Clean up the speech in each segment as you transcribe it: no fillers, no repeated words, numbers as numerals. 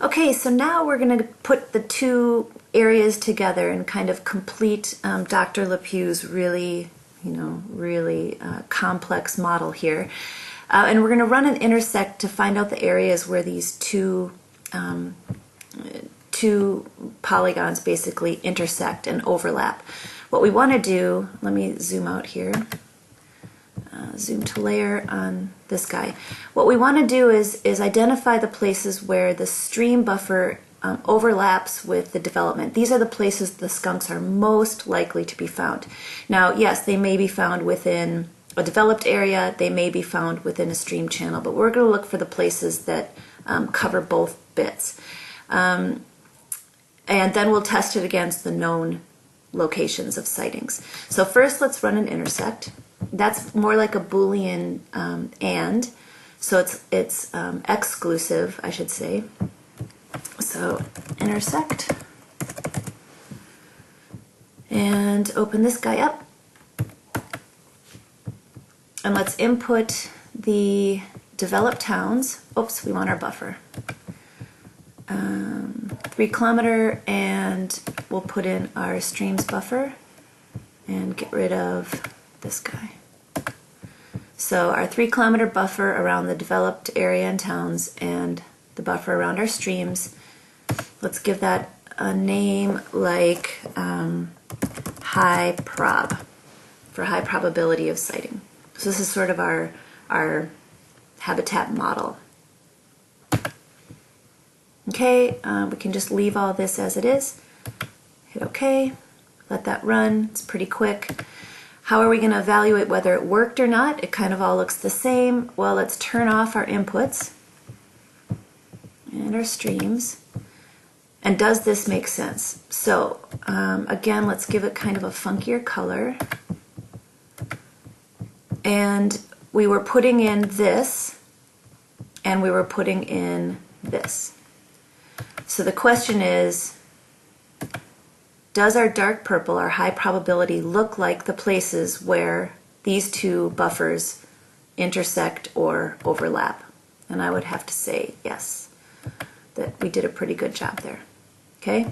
Okay, so now we're going to put the two areas together and kind of complete Dr. LePue's really complex model here. And we're going to run an intersect to find out the areas where these two polygons basically intersect and overlap. What we want to do, let me zoom out here, zoom to layer on this guy. What we want to do is identify the places where the stream buffer overlaps with the development. These are the places the skunks are most likely to be found. Now, yes, they may be found within a developed area, they may be found within a stream channel, but we're going to look for the places that cover both bits. And then we'll test it against the known locations of sightings. So first let's run an intersect. That's more like a Boolean and, so it's exclusive, I should say. So intersect, and open this guy up, and let's input the developed towns. Oops, we want our buffer. 3 kilometer, and we'll put in our streams buffer and get rid of this guy. So our 3 kilometer buffer around the developed area and towns, and the buffer around our streams. Let's give that a name like high prob, for high probability of sighting. So this is sort of our habitat model. Okay, we can just leave all this as it is. Hit OK, let that run. It's pretty quick. How are we going to evaluate whether it worked or not? It kind of all looks the same. Well, let's turn off our inputs and our streams. And does this make sense? So again, let's give it kind of a funkier color. And we were putting in this, and we were putting in this. So the question is, does our dark purple, our high probability, look like the places where these two buffers intersect or overlap? And I would have to say yes, that we did a pretty good job there. Okay?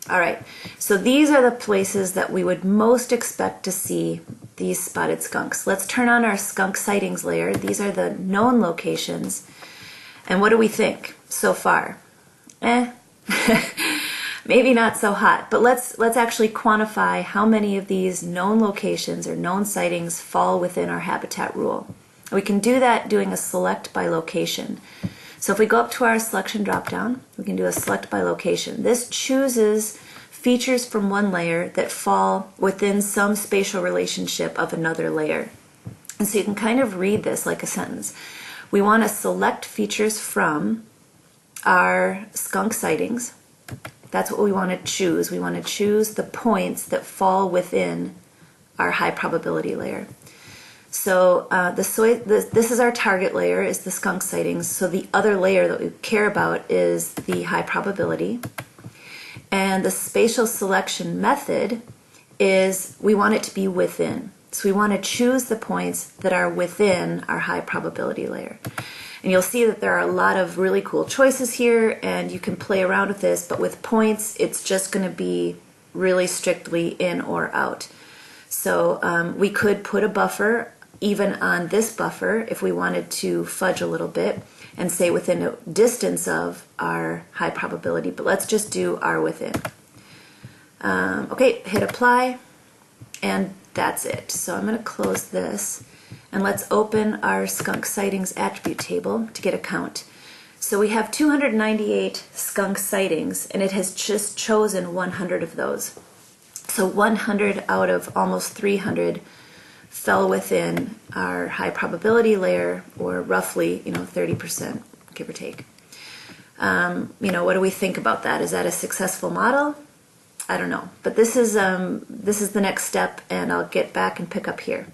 All right, so these are the places that we would most expect to see these spotted skunks. Let's turn on our skunk sightings layer. These are the known locations. And what do we think so far? Maybe not so hot, but let's actually quantify how many of these known locations or known sightings fall within our habitat rule. We can do that doing a select by location. So if we go up to our selection dropdown, we can do a select by location. This chooses features from one layer that fall within some spatial relationship of another layer. And so you can kind of read this like a sentence. We want to select features from our skunk sightings. That's what we want to choose. We want to choose the points that fall within our high probability layer. So this is our target layer, is the skunk sightings. So the other layer that we care about is the high probability. And the spatial selection method is we want it to be within. So we want to choose the points that are within our high probability layer. And you'll see that there are a lot of really cool choices here, and you can play around with this, but with points, it's just going to be really strictly in or out. So we could put a buffer even on this buffer if we wanted to fudge a little bit and say within a distance of our high probability, but let's just do our within. Okay, hit apply, and that's it. So I'm going to close this, and let's open our skunk sightings attribute table to get a count. So we have 298 skunk sightings, and it has just chosen 100 of those. So 100 out of almost 300 fell within our high probability layer, or roughly, 30%, give or take. What do we think about that? Is that a successful model? I don't know, but this is the next step, and I'll get back and pick up here.